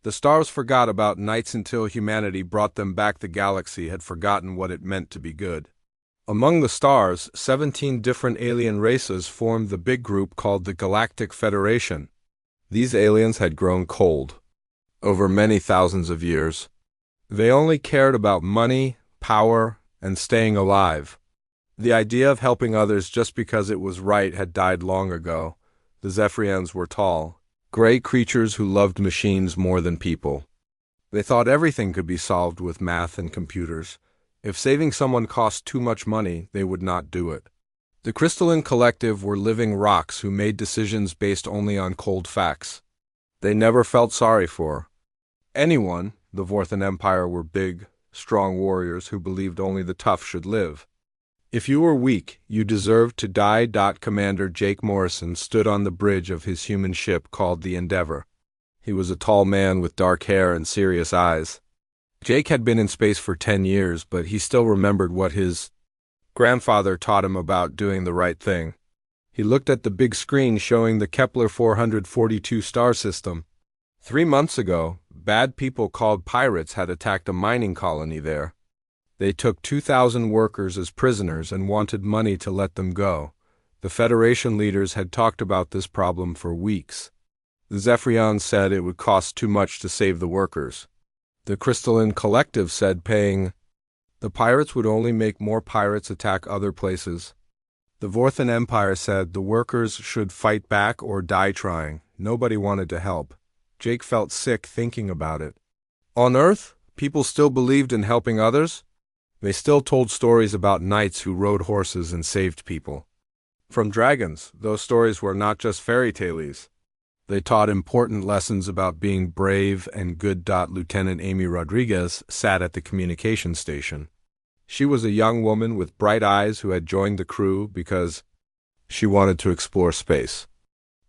The stars forgot about nights until humanity brought them back. The galaxy had forgotten what it meant to be good. Among the stars, 17 different alien races formed the big group called the Galactic Federation. These aliens had grown cold over many thousands of years. They only cared about money, power, and staying alive. The idea of helping others just because it was right had died long ago. The Zephyrians were tall, gray creatures who loved machines more than people. They thought everything could be solved with math and computers. If saving someone cost too much money, they would not do it. The Crystalline Collective were living rocks who made decisions based only on cold facts. They never felt sorry for anyone. The Vorthan Empire were big, strong warriors who believed only the tough should live. If you were weak, you deserved to die. Commander Jake Morrison stood on the bridge of his human ship called the Endeavor. He was a tall man with dark hair and serious eyes. Jake had been in space for 10 years, but he still remembered what his grandfather taught him about doing the right thing. He looked at the big screen showing the Kepler 442 star system. 3 months ago, bad people called pirates had attacked a mining colony there. They took 2,000 workers as prisoners and wanted money to let them go. The Federation leaders had talked about this problem for weeks. The Zephyrians said it would cost too much to save the workers. The Crystalline Collective said paying the pirates would only make more pirates attack other places. The Vorthan Empire said the workers should fight back or die trying. Nobody wanted to help. Jake felt sick thinking about it. On Earth, people still believed in helping others. They still told stories about knights who rode horses and saved people. From dragons, those stories were not just fairy tales. They taught important lessons about being brave and good. Lieutenant Amy Rodriguez sat at the communication station. She was a young woman with bright eyes who had joined the crew because she wanted to explore space.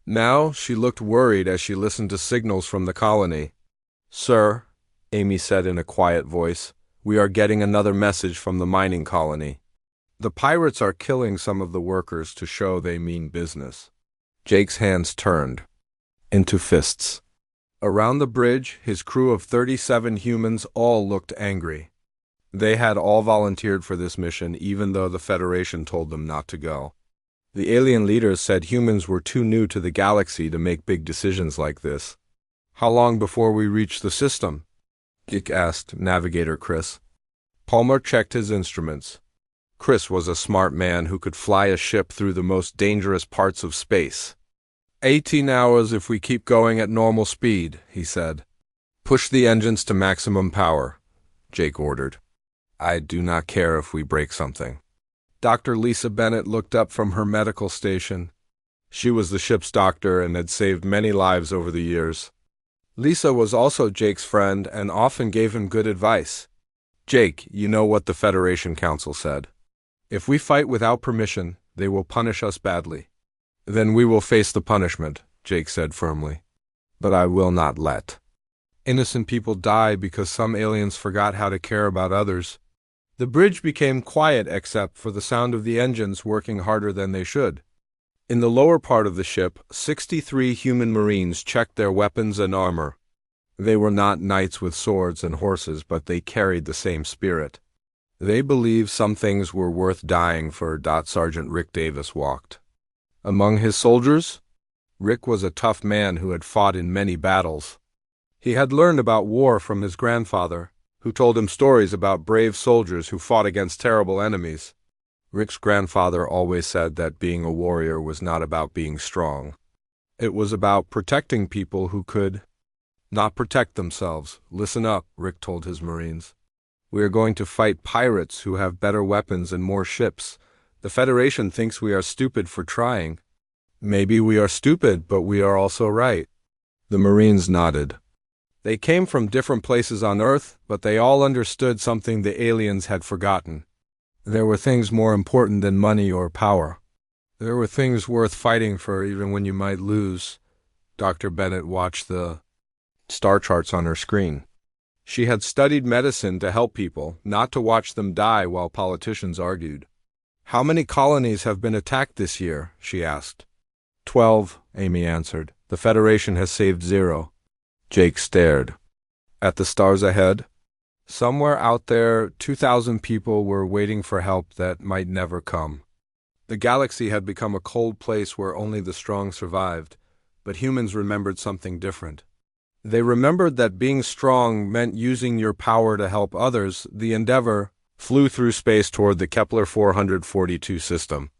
Now she looked worried as she listened to signals from the colony. "Sir," Amy said in a quiet voice, "we are getting another message from the mining colony. The pirates are killing some of the workers to show they mean business." Jake's hands turned into fists. Around the bridge, his crew of 37 humans all looked angry. They had all volunteered for this mission, even though the Federation told them not to go. The alien leaders said humans were too new to the galaxy to make big decisions like this. "How long before we reach the system?" Jake asked Navigator Chris. Palmer checked his instruments. Chris was a smart man who could fly a ship through the most dangerous parts of space. 18 hours if we keep going at normal speed, he said. "Push the engines to maximum power," Jake ordered. "I do not care if we break something." Dr. Lisa Bennett looked up from her medical station. She was the ship's doctor and had saved many lives over the years. Lisa was also Jake's friend and often gave him good advice. "Jake, you know what the Federation Council said. If we fight without permission, they will punish us badly." "Then we will face the punishment," Jake said firmly. "But I will not let innocent people die because some aliens forgot how to care about others." The bridge became quiet except for the sound of the engines working harder than they should. In the lower part of the ship, 63 human Marines checked their weapons and armor. They were not knights with swords and horses, but they carried the same spirit. They believed some things were worth dying for. Sergeant Rick Davis walked among his soldiers. Rick was a tough man who had fought in many battles. He had learned about war from his grandfather, who told him stories about brave soldiers who fought against terrible enemies. Rick's grandfather always said that being a warrior was not about being strong. It was about protecting people who could not protect themselves. "Listen up," Rick told his Marines. "We are going to fight pirates who have better weapons and more ships. The Federation thinks we are stupid for trying. Maybe we are stupid, but we are also right." The Marines nodded. They came from different places on Earth, but they all understood something the aliens had forgotten. There were things more important than money or power. There were things worth fighting for even when you might lose. Dr. Bennett watched the star charts on her screen. She had studied medicine to help people, not to watch them die while politicians argued. "How many colonies have been attacked this year?" she asked. 12, Amy answered. "The Federation has saved 0. Jake stared. At the stars ahead, somewhere out there, 2,000 people were waiting for help that might never come. The galaxy had become a cold place where only the strong survived, but humans remembered something different. They remembered that being strong meant using your power to help others. The Endeavour flew through space toward the Kepler 442 system.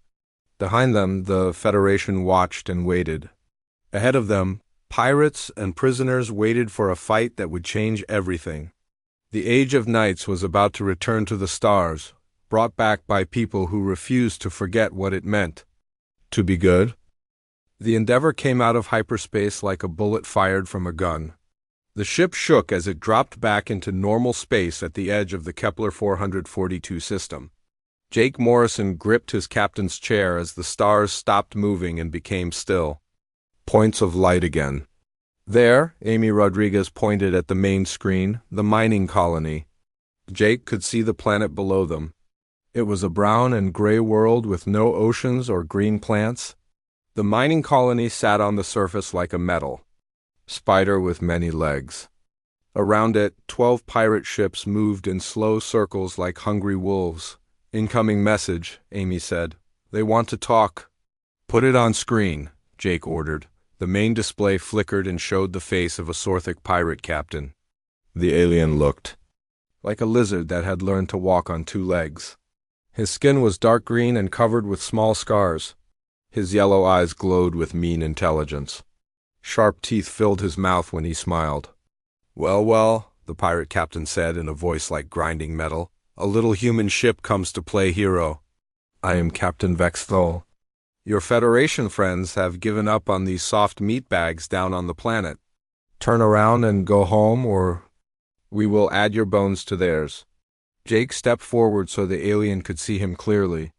Behind them, the Federation watched and waited. Ahead of them, pirates and prisoners waited for a fight that would change everything. The Age of Nights was about to return to the stars, brought back by people who refused to forget what it meant to be good. The Endeavour came out of hyperspace like a bullet fired from a gun. The ship shook as it dropped back into normal space at the edge of the Kepler 442 system. Jake Morrison gripped his captain's chair as the stars stopped moving and became still. Points of light again. There, Amy Rodriguez pointed at the main screen, the mining colony. Jake could see the planet below them. It was a brown and gray world with no oceans or green plants. The mining colony sat on the surface like a metal spider with many legs. Around it, 12 pirate ships moved in slow circles like hungry wolves. Incoming message, Amy said. They want to talk. Put it on screen, Jake ordered. The main display flickered and showed the face of a Sorthic pirate captain. The alien looked like a lizard that had learned to walk on 2 legs. His skin was dark green and covered with small scars. His yellow eyes glowed with mean intelligence. Sharp teeth filled his mouth when he smiled. Well, well, the pirate captain said in a voice like grinding metal. A little human ship comes to play hero. I am Captain Vexthol. Your Federation friends have given up on these soft meat bags down on the planet. Turn around and go home, or we will add your bones to theirs. Jake stepped forward so the alien could see him clearly.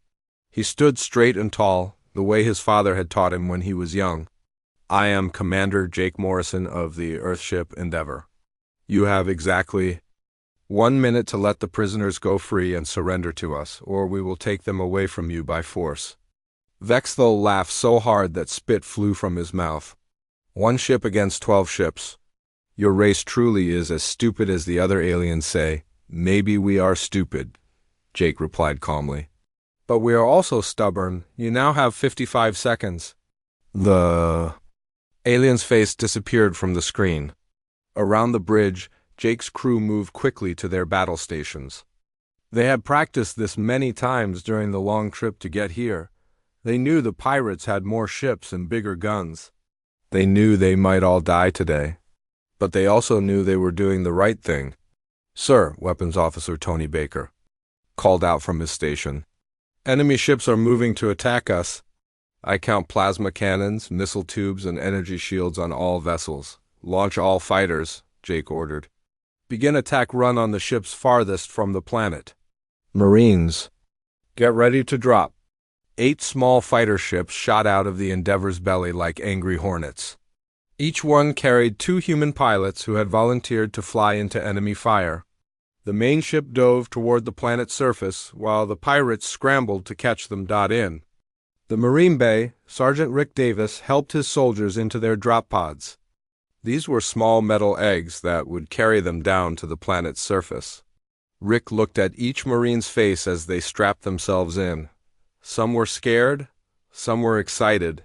He stood straight and tall, the way his father had taught him when he was young. I am Commander Jake Morrison of the Earthship Endeavour. You have exactly 1 minute to let the prisoners go free and surrender to us, or we will take them away from you by force. Vexthol laughed so hard that spit flew from his mouth. 1 ship against 12 ships. Your race truly is as stupid as the other aliens say. Maybe we are stupid, Jake replied calmly. But we are also stubborn. You now have 55 seconds. The alien's face disappeared from the screen. Around the bridge, Jake's crew moved quickly to their battle stations. They had practiced this many times during the long trip to get here. They knew the pirates had more ships and bigger guns. They knew they might all die today. But they also knew they were doing the right thing. Sir, Weapons Officer Tony Baker called out from his station. Enemy ships are moving to attack us. I count plasma cannons, missile tubes, and energy shields on all vessels. Launch all fighters, Jake ordered. Begin attack run on the ships farthest from the planet. Marines, get ready to drop. 8 small fighter ships shot out of the Endeavour's belly like angry hornets. Each one carried 2 human pilots who had volunteered to fly into enemy fire. The main ship dove toward the planet's surface, while the pirates scrambled to catch them. In the Marine Bay, Sergeant Rick Davis helped his soldiers into their drop pods. These were small metal eggs that would carry them down to the planet's surface. Rick looked at each Marine's face as they strapped themselves in. Some were scared, some were excited.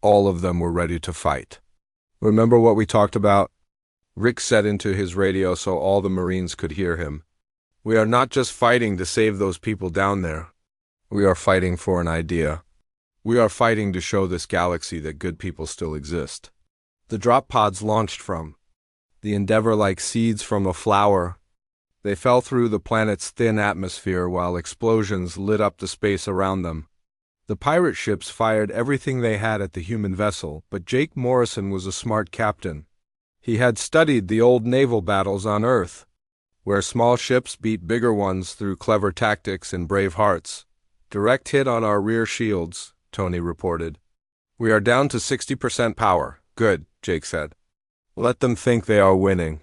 All of them were ready to fight. Remember what we talked about? Rick said into his radio so all the Marines could hear him. We are not just fighting to save those people down there. We are fighting for an idea. We are fighting to show this galaxy that good people still exist. The drop pods launched from the Endeavour like seeds from a flower. They fell through the planet's thin atmosphere while explosions lit up the space around them. The pirate ships fired everything they had at the human vessel, but Jake Morrison was a smart captain. He had studied the old naval battles on Earth, where small ships beat bigger ones through clever tactics and brave hearts. Direct hit on our rear shields, Tony reported. We are down to 60% power. Good, Jake said. Let them think they are winning.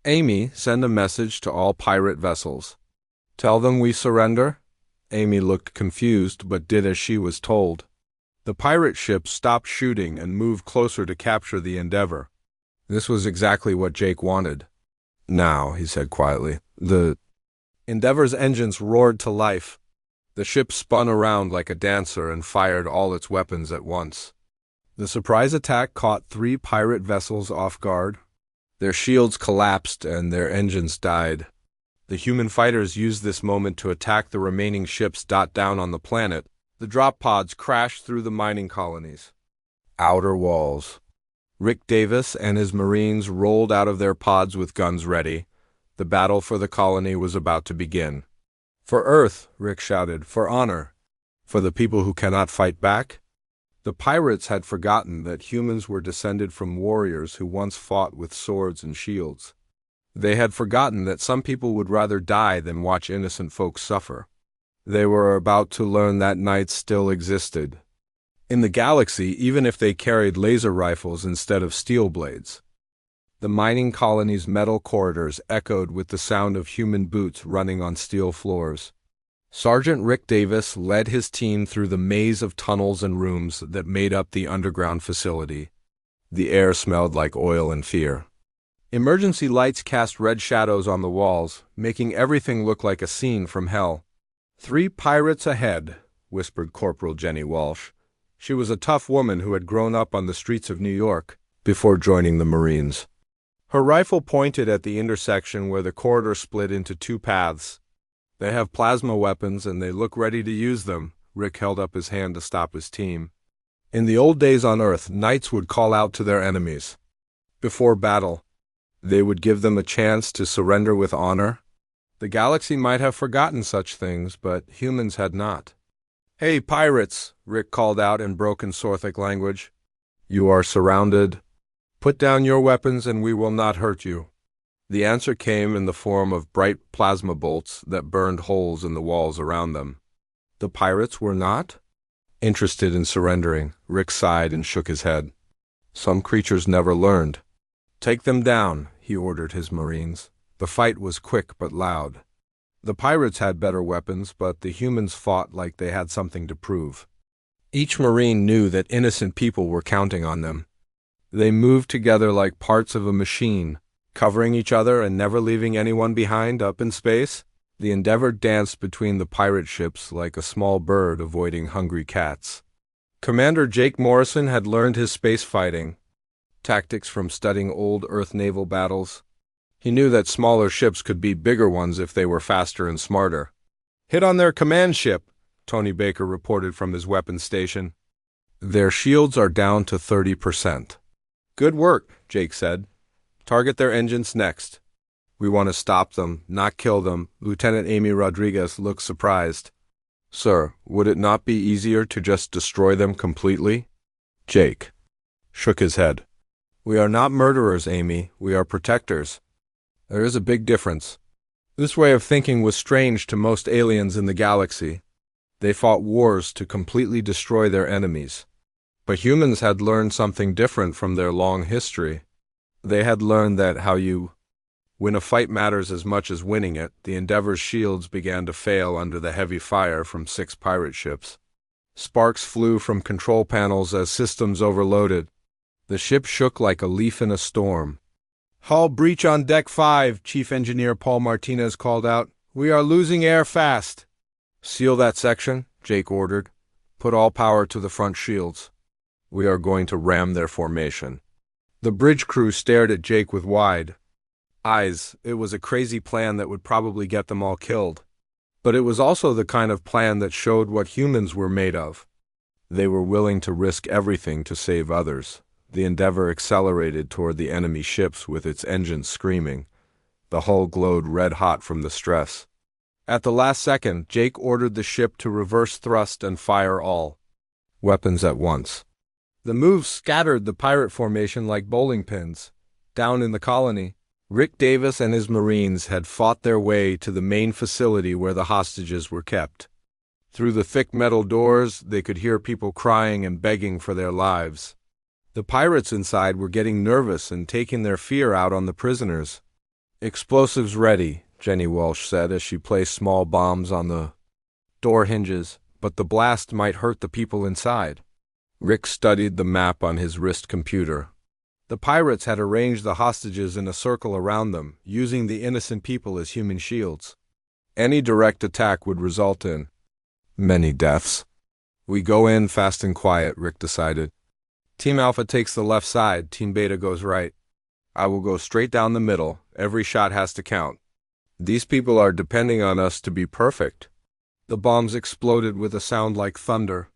Amy, send a message to all pirate vessels. Tell them we surrender. Amy looked confused, but did as she was told. The pirate ships stopped shooting and moved closer to capture the Endeavour. This was exactly what Jake wanted. Now, he said quietly. The Endeavor's engines roared to life. The ship spun around like a dancer and fired all its weapons at once. The surprise attack caught 3 pirate vessels off guard. Their shields collapsed and their engines died. The human fighters used this moment to attack the remaining ships down on the planet. The drop pods crashed through the mining colonies. Outer walls. Rick Davis and his Marines rolled out of their pods with guns ready. The battle for the colony was about to begin. For Earth, Rick shouted, for honor, for the people who cannot fight back. The pirates had forgotten that humans were descended from warriors who once fought with swords and shields. They had forgotten that some people would rather die than watch innocent folks suffer. They were about to learn that knights still existed in the galaxy, even if they carried laser rifles instead of steel blades. The mining colony's metal corridors echoed with the sound of human boots running on steel floors. Sergeant Rick Davis led his team through the maze of tunnels and rooms that made up the underground facility. The air smelled like oil and fear. Emergency lights cast red shadows on the walls, making everything look like a scene from hell. 3 pirates ahead, whispered Corporal Jenny Walsh. She was a tough woman who had grown up on the streets of New York before joining the Marines. Her rifle pointed at the intersection where the corridor split into 2 paths. They have plasma weapons and they look ready to use them. Rick held up his hand to stop his team. In the old days on Earth, knights would call out to their enemies. Before battle, they would give them a chance to surrender with honor. The galaxy might have forgotten such things, but humans had not. Hey, pirates, Rick called out in broken Sorthic language. You are surrounded. Put down your weapons and we will not hurt you. The answer came in the form of bright plasma bolts that burned holes in the walls around them. The pirates were not interested in surrendering. Rick sighed and shook his head. Some creatures never learned. Take them down, he ordered his Marines. The fight was quick but loud. The pirates had better weapons, but the humans fought like they had something to prove. Each Marine knew that innocent people were counting on them. They moved together like parts of a machine, covering each other and never leaving anyone behind up in space. The Endeavor danced between the pirate ships like a small bird avoiding hungry cats. Commander Jake Morrison had learned his space fighting tactics from studying old Earth naval battles. He knew that smaller ships could beat bigger ones if they were faster and smarter. Hit on their command ship, Tony Baker reported from his weapons station. Their shields are down to 30%. Good work, Jake said. Target their engines next. We want to stop them, not kill them. Lieutenant Amy Rodriguez looked surprised. Sir, would it not be easier to just destroy them completely? Jake shook his head. We are not murderers, Amy. We are protectors. There is a big difference. This way of thinking was strange to most aliens in the galaxy. They fought wars to completely destroy their enemies. But humans had learned something different from their long history. They had learned that when a fight matters as much as winning it, the Endeavor's shields began to fail under the heavy fire from 6 pirate ships. Sparks flew from control panels as systems overloaded. The ship shook like a leaf in a storm. Hull breach on Deck 5, Chief Engineer Paul Martinez called out. We are losing air fast. Seal that section, Jake ordered. Put all power to the front shields. We are going to ram their formation. The bridge crew stared at Jake with wide eyes. It was a crazy plan that would probably get them all killed. But it was also the kind of plan that showed what humans were made of. They were willing to risk everything to save others. The Endeavor accelerated toward the enemy ships with its engines screaming. The hull glowed red-hot from the stress. At the last second, Jake ordered the ship to reverse thrust and fire all weapons at once. The move scattered the pirate formation like bowling pins. Down in the colony, Rick Davis and his Marines had fought their way to the main facility where the hostages were kept. Through the thick metal doors, they could hear people crying and begging for their lives. The pirates inside were getting nervous and taking their fear out on the prisoners. Explosives ready, Jenny Walsh said as she placed small bombs on the door hinges, but the blast might hurt the people inside. Rick studied the map on his wrist computer. The pirates had arranged the hostages in a circle around them, using the innocent people as human shields. Any direct attack would result in many deaths. We go in fast and quiet, Rick decided. Team Alpha takes the left side, Team Beta goes right. I will go straight down the middle. Every shot has to count. These people are depending on us to be perfect. The bombs exploded with a sound like thunder.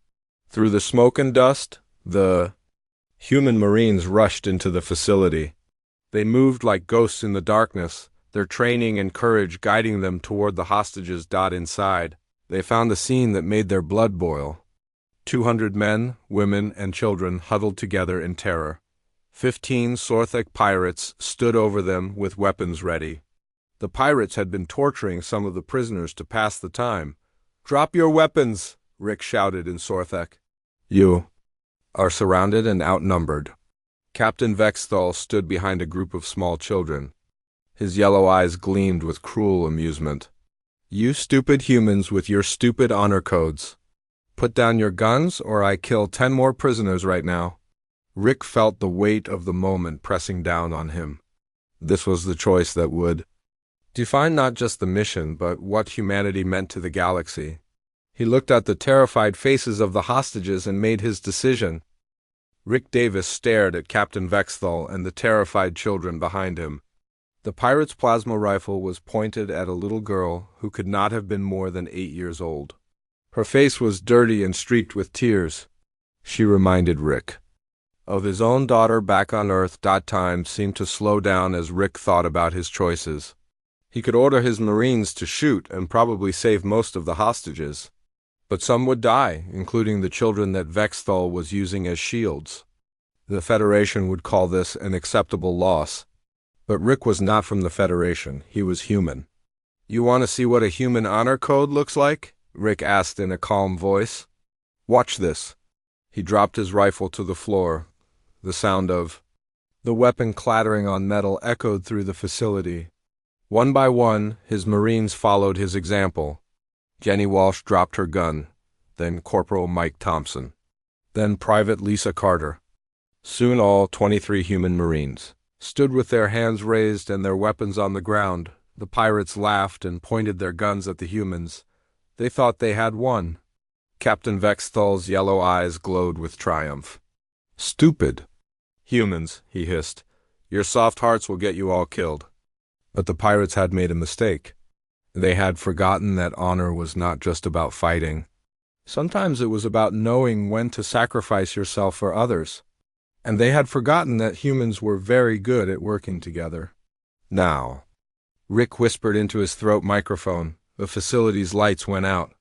Through the smoke and dust, the human Marines rushed into the facility. They moved like ghosts in the darkness, their training and courage guiding them toward the hostages. Inside, they found a scene that made their blood boil. 200 men, women, and children huddled together in terror. 15 Sorthak pirates stood over them with weapons ready. The pirates had been torturing some of the prisoners to pass the time. "Drop your weapons," Rick shouted in Sorthak. "You are surrounded and outnumbered." Captain Vexthal stood behind a group of small children. His yellow eyes gleamed with cruel amusement. "You stupid humans with your stupid honor codes. Put down your guns or I kill 10 more prisoners right now." Rick felt the weight of the moment pressing down on him. This was the choice that would define not just the mission, but what humanity meant to the galaxy. He looked at the terrified faces of the hostages and made his decision. Rick Davis stared at Captain Vexthal and the terrified children behind him. The pirate's plasma rifle was pointed at a little girl who could not have been more than 8 years old. Her face was dirty and streaked with tears. She reminded Rick of his own daughter back on Earth. Time seemed to slow down as Rick thought about his choices. He could order his Marines to shoot and probably save most of the hostages. But some would die, including the children that Vexthal was using as shields. The Federation would call this an acceptable loss. But Rick was not from the Federation. He was human. "You want to see what a human honor code looks like?" Rick asked in a calm voice. "Watch this." He dropped his rifle to the floor. The sound of the weapon clattering on metal echoed through the facility. One by one, his Marines followed his example. Jenny Walsh dropped her gun, then Corporal Mike Thompson, then Private Lisa Carter. Soon all 23 human Marines stood with their hands raised and their weapons on the ground. The pirates laughed and pointed their guns at the humans. They thought they had won. Captain Vexthal's yellow eyes glowed with triumph. "Stupid humans," he hissed. "Your soft hearts will get you all killed." But the pirates had made a mistake. They had forgotten that honor was not just about fighting. Sometimes it was about knowing when to sacrifice yourself for others. And they had forgotten that humans were very good at working together. "Now," Rick whispered into his throat microphone. The facility's lights went out.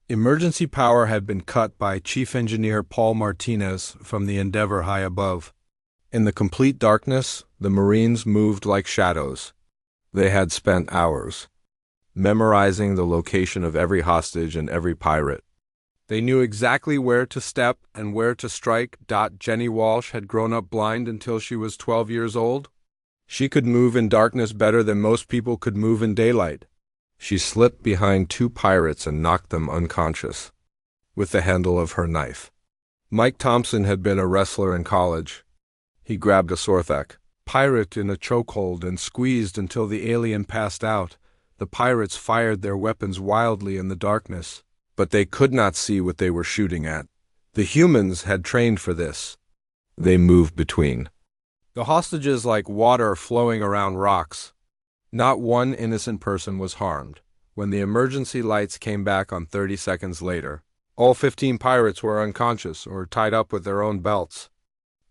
Emergency power had been cut by Chief Engineer Paul Martinez from the Endeavor high above. In the complete darkness, the Marines moved like shadows. They had spent hours memorizing the location of every hostage and every pirate. They knew exactly where to step and where to strike. Jenny Walsh had grown up blind until she was 12 years old. She could move in darkness better than most people could move in daylight. She slipped behind 2 pirates and knocked them unconscious with the handle of her knife. Mike Thompson had been a wrestler in college. He grabbed a Sorthak pirate in a chokehold and squeezed until the alien passed out. The pirates fired their weapons wildly in the darkness, but they could not see what they were shooting at. The humans had trained for this. They moved between the hostages like water flowing around rocks. Not one innocent person was harmed. When the emergency lights came back on 30 seconds later, all 15 pirates were unconscious or tied up with their own belts.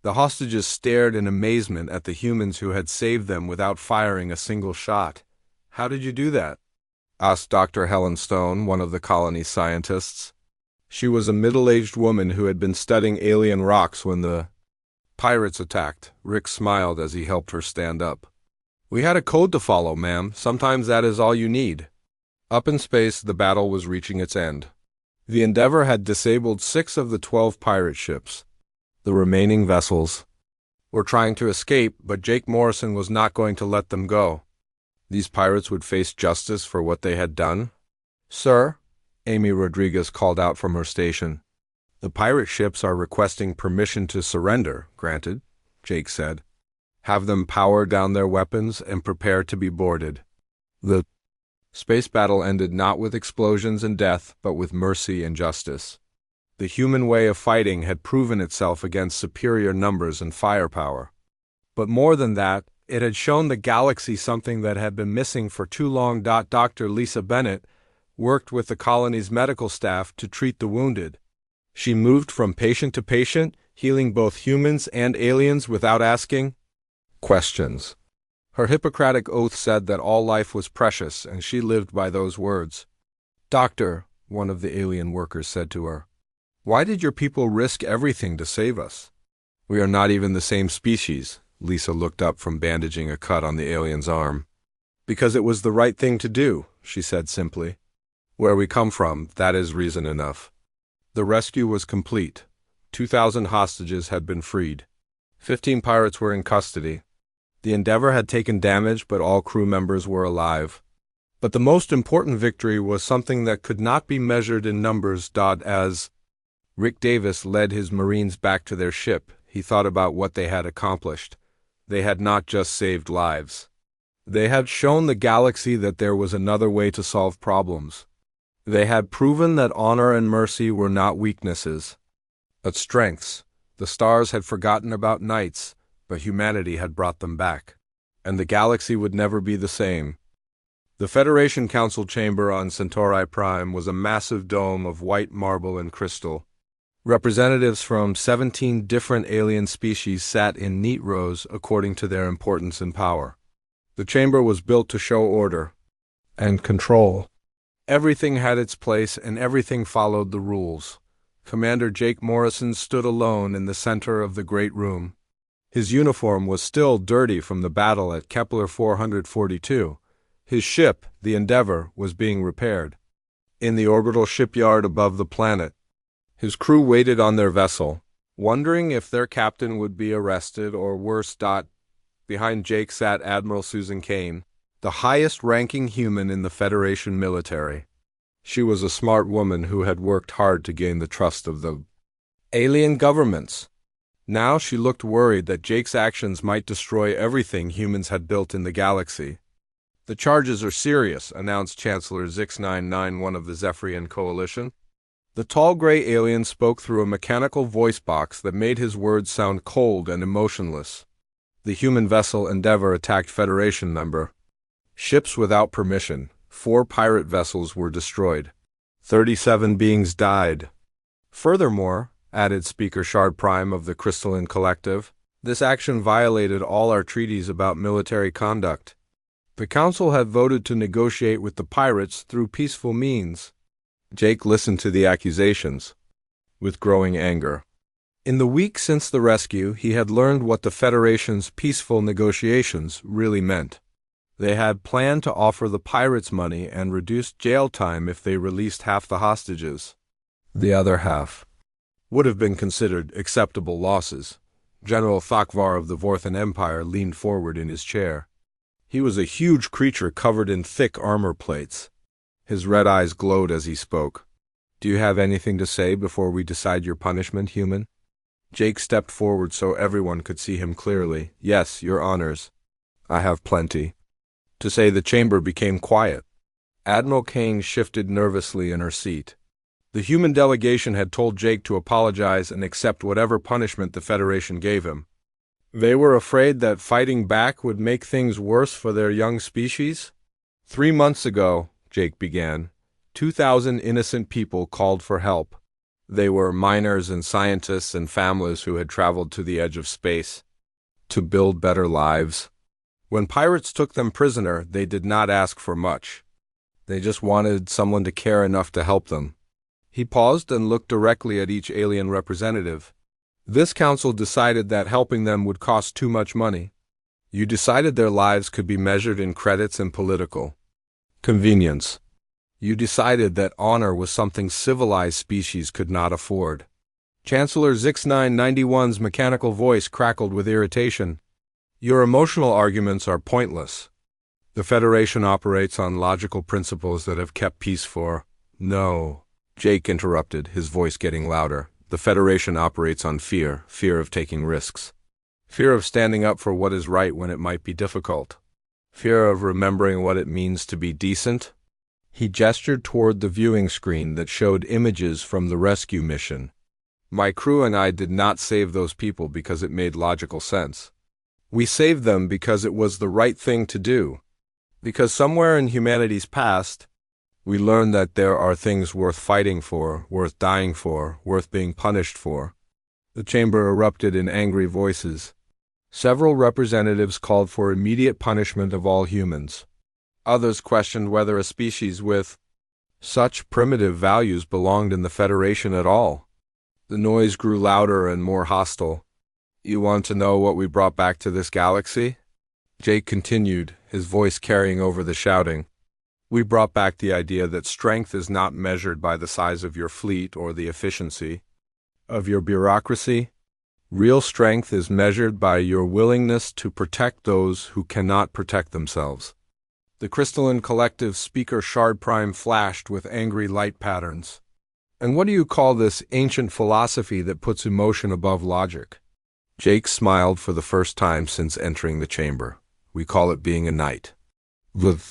The hostages stared in amazement at the humans who had saved them without firing a single shot. "How did you do that?" asked Dr. Helen Stone, one of the colony scientists. She was a middle-aged woman who had been studying alien rocks when the pirates attacked. Rick smiled as he helped her stand up. "We had a code to follow, ma'am. Sometimes that is all you need." Up in space, the battle was reaching its end. The Endeavor had disabled 6 of the 12 pirate ships. The remaining vessels were trying to escape, but Jake Morrison was not going to let them go. These pirates would face justice for what they had done. "Sir," Amy Rodriguez called out from her station. "The pirate ships are requesting permission to surrender." "Granted," Jake said. Have them power down their weapons and prepare to be boarded. The space battle ended not with explosions and death, but with mercy and justice. The human way of fighting had proven itself against superior numbers and firepower. But more than that, it had shown the galaxy something that had been missing for too long. Dr. Lisa Bennett worked with the colony's medical staff to treat the wounded. She moved from patient to patient, healing both humans and aliens without asking questions. Her Hippocratic oath said that all life was precious, and she lived by those words. "Doctor," one of the alien workers said to her, "why did your people risk everything to save us?" "We are not even the same species," Lisa looked up from bandaging a cut on the alien's arm. "Because it was the right thing to do," she said simply. "Where we come from, that is reason enough." The rescue was complete. 2,000 hostages had been freed. 15 pirates were in custody. The Endeavour had taken damage, but all crew members were alive. But the most important victory was something that could not be measured in numbers. As Rick Davis led his Marines back to their ship, he thought about what they had accomplished. They had not just saved lives. They had shown the galaxy that there was another way to solve problems. They had proven that honor and mercy were not weaknesses, but strengths. The stars had forgotten about knights, but humanity had brought them back, and the galaxy would never be the same. The Federation Council chamber on Centauri Prime was a massive dome of white marble and crystal. Representatives from 17 different alien species sat in neat rows according to their importance and power. The chamber was built to show order and control. Everything had its place and everything followed the rules. Commander Jake Morrison stood alone in the center of the great room. His uniform was still dirty from the battle at Kepler 442. His ship, the Endeavour, was being repaired. In the orbital shipyard above the planet, his crew waited on their vessel, wondering if their captain would be arrested or worse. Behind Jake sat Admiral Susan Kane, the highest-ranking human in the Federation military. She was a smart woman who had worked hard to gain the trust of the alien governments. Now she looked worried that Jake's actions might destroy everything humans had built in the galaxy. "The charges are serious," announced Chancellor Zix991 of the Zephyrian Coalition. The tall gray alien spoke through a mechanical voice box that made his words sound cold and emotionless. The human vessel Endeavour attacked Federation member ships without permission. 4 pirate vessels were destroyed. 37 beings died. Furthermore, added Speaker Shard Prime of the Crystalline Collective, this action violated all our treaties about military conduct. The Council had voted to negotiate with the pirates through peaceful means. Jake listened to the accusations with growing anger. In the week since the rescue, he had learned what the Federation's peaceful negotiations really meant. They had planned to offer the pirates money and reduced jail time if they released half the hostages. The other half would have been considered acceptable losses. General Thakvar of the Vorthan Empire leaned forward in his chair. He was a huge creature covered in thick armor plates. His red eyes glowed as he spoke. "Do you have anything to say before we decide your punishment, human?" Jake stepped forward so everyone could see him clearly. "Yes, your honors. I have plenty to say." The chamber became quiet. Admiral Kane shifted nervously in her seat. The human delegation had told Jake to apologize and accept whatever punishment the Federation gave him. They were afraid that fighting back would make things worse for their young species. 3 months ago, Jake began, 2,000 innocent people called for help. They were miners and scientists and families who had traveled to the edge of space to build better lives. When pirates took them prisoner, they did not ask for much. They just wanted someone to care enough to help them. He paused and looked directly at each alien representative. This council decided that helping them would cost too much money. You decided their lives could be measured in credits and political convenience. You decided that honor was something civilized species could not afford. Chancellor Zix991's mechanical voice crackled with irritation. Your emotional arguments are pointless. The Federation operates on logical principles that have kept peace for... No, Jake interrupted, his voice getting louder. The Federation operates on fear of taking risks. Fear of standing up for what is right when it might be difficult. Fear of remembering what it means to be decent. He gestured toward the viewing screen that showed images from the rescue mission. My crew and I did not save those people because it made logical sense. We saved them because it was the right thing to do. Because somewhere in humanity's past, we learned that there are things worth fighting for, worth dying for, worth being punished for. The chamber erupted in angry voices. Several representatives called for immediate punishment of all humans. Others questioned whether a species with such primitive values belonged in the Federation at all. The noise grew louder and more hostile. You want to know what we brought back to this galaxy? Jake continued, his voice carrying over the shouting. We brought back the idea that strength is not measured by the size of your fleet or the efficiency of your bureaucracy. Real strength is measured by your willingness to protect those who cannot protect themselves. The crystalline collective speaker Shard Prime flashed with angry light patterns. And what do you call this ancient philosophy that puts emotion above logic? Jake smiled for the first time since entering the chamber. We call it being a knight. The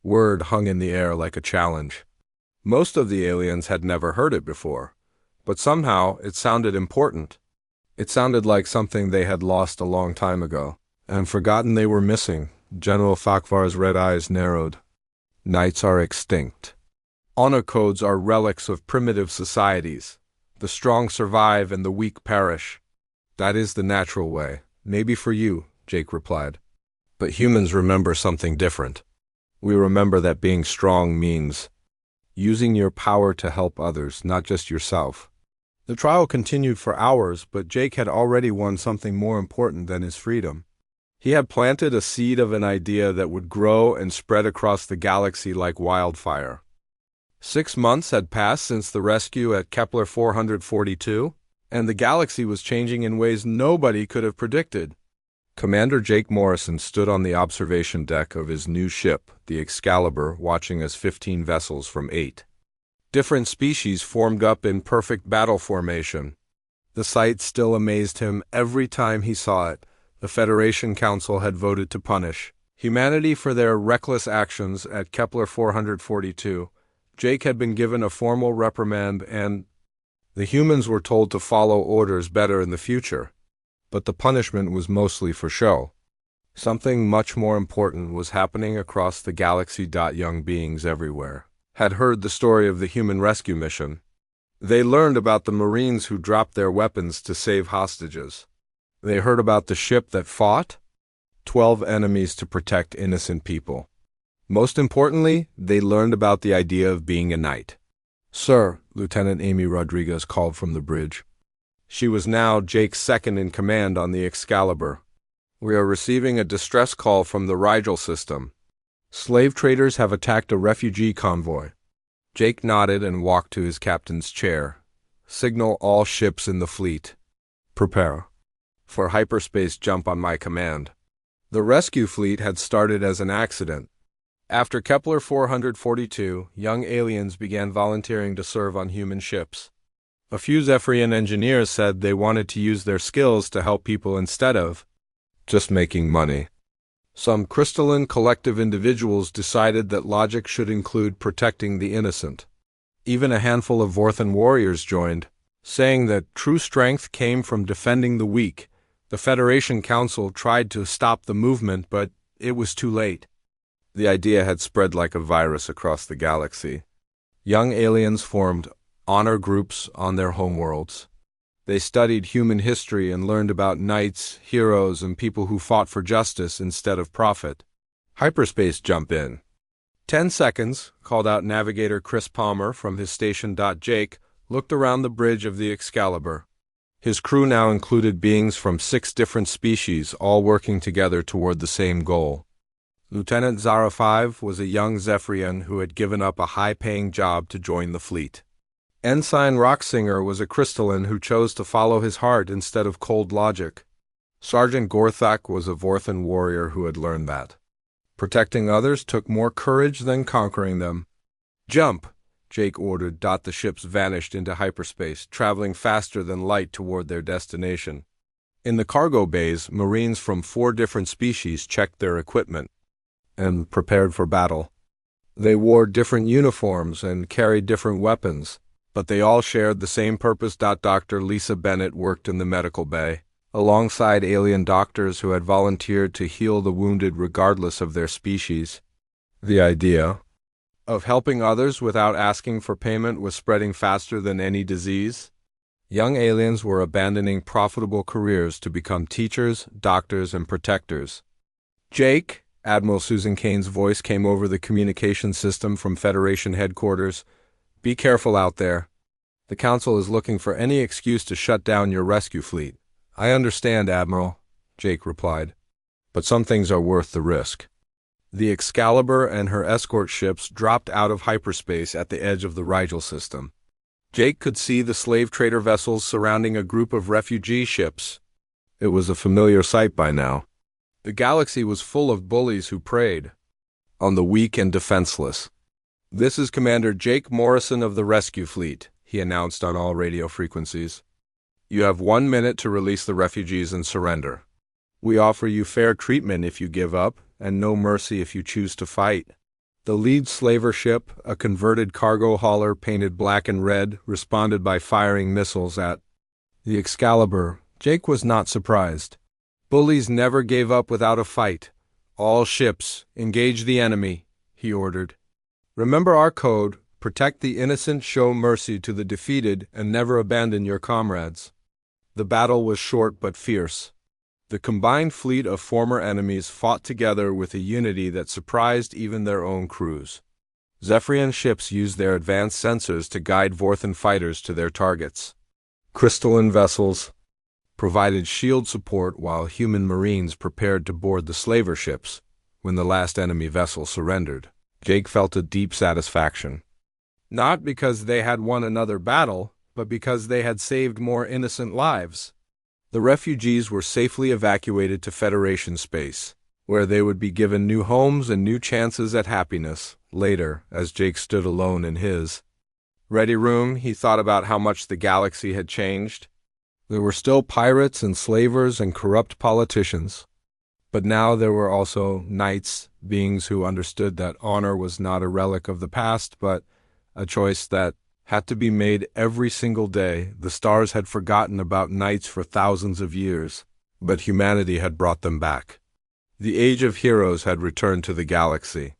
word hung in the air like a challenge. Most of the aliens had never heard it before, but somehow it sounded important. It sounded like something they had lost a long time ago, and forgotten they were missing. General Fakvar's red eyes narrowed. Knights are extinct. Honor codes are relics of primitive societies. The strong survive and the weak perish. That is the natural way. Maybe for you, Jake replied. But humans remember something different. We remember that being strong means using your power to help others, not just yourself. The trial continued for hours, but Jake had already won something more important than his freedom. He had planted a seed of an idea that would grow and spread across the galaxy like wildfire. 6 months had passed since the rescue at Kepler 442, and the galaxy was changing in ways nobody could have predicted. Commander Jake Morrison stood on the observation deck of his new ship, the Excalibur, watching as 15 vessels from 8 different species formed up in perfect battle formation. The sight still amazed him every time he saw it. The Federation Council had voted to punish humanity for their reckless actions at Kepler 442. Jake had been given a formal reprimand, and the humans were told to follow orders better in the future. But the punishment was mostly for show. Something much more important was happening across the galaxy. Young beings everywhere had heard the story of the human rescue mission. They learned about the Marines who dropped their weapons to save hostages. They heard about the ship that fought 12 enemies to protect innocent people. Most importantly, they learned about the idea of being a knight. Sir, Lieutenant Amy Rodriguez called from the bridge. She was now Jake's second in command on the Excalibur. We are receiving a distress call from the Rigel system. Slave traders have attacked a refugee convoy. Jake nodded and walked to his captain's chair. Signal all ships in the fleet. Prepare for hyperspace jump on my command. The rescue fleet had started as an accident. After Kepler 442, young aliens began volunteering to serve on human ships. A few Zephyrian engineers said they wanted to use their skills to help people instead of just making money. Some crystalline collective individuals decided that logic should include protecting the innocent. Even a handful of Vorthan warriors joined, saying that true strength came from defending the weak. The Federation Council tried to stop the movement, but it was too late. The idea had spread like a virus across the galaxy. Young aliens formed honor groups on their homeworlds. They studied human history and learned about knights, heroes, and people who fought for justice instead of profit. Hyperspace jump in. 10 seconds, called out Navigator Chris Palmer from his station. Jake looked around the bridge of the Excalibur. His crew now included beings from 6 different species, all working together toward the same goal. Lieutenant Zara 5 was a young Zephyrian who had given up a high-paying job to join the fleet. Ensign Rocksinger was a crystalline who chose to follow his heart instead of cold logic. Sergeant Gorthak was a Vorthan warrior who had learned that protecting others took more courage than conquering them. Jump, Jake ordered. The ships vanished into hyperspace, traveling faster than light toward their destination. In the cargo bays, Marines from 4 different species checked their equipment and prepared for battle. They wore different uniforms and carried different weapons, but they all shared the same purpose. Dr. Lisa Bennett worked in the medical bay, alongside alien doctors who had volunteered to heal the wounded regardless of their species. The idea of helping others without asking for payment was spreading faster than any disease. Young aliens were abandoning profitable careers to become teachers, doctors, and protectors. Jake, Admiral Susan Kane's voice came over the communication system from Federation headquarters. Be careful out there. The Council is looking for any excuse to shut down your rescue fleet. I understand, Admiral, Jake replied, but some things are worth the risk. The Excalibur and her escort ships dropped out of hyperspace at the edge of the Rigel system. Jake could see the slave trader vessels surrounding a group of refugee ships. It was a familiar sight by now. The galaxy was full of bullies who preyed on the weak and defenseless. This is Commander Jake Morrison of the Rescue Fleet, he announced on all radio frequencies. You have 1 minute to release the refugees and surrender. We offer you fair treatment if you give up, and no mercy if you choose to fight. The lead slaver ship, a converted cargo hauler painted black and red, responded by firing missiles at the Excalibur. Jake was not surprised. Bullies never gave up without a fight. All ships, engage the enemy, he ordered. Remember our code, protect the innocent, show mercy to the defeated, and never abandon your comrades. The battle was short but fierce. The combined fleet of former enemies fought together with a unity that surprised even their own crews. Zephyrian ships used their advanced sensors to guide Vorthan fighters to their targets. Crystalline vessels provided shield support while human Marines prepared to board the slaver ships. When the last enemy vessel surrendered, Jake felt a deep satisfaction. Not because they had won another battle, but because they had saved more innocent lives. The refugees were safely evacuated to Federation space, where they would be given new homes and new chances at happiness. Later, as Jake stood alone in his ready room, he thought about how much the galaxy had changed. There were still pirates and slavers and corrupt politicians, but now there were also knights, beings who understood that honor was not a relic of the past, but a choice that had to be made every single day. The stars had forgotten about knights for thousands of years, but humanity had brought them back. The age of heroes had returned to the galaxy.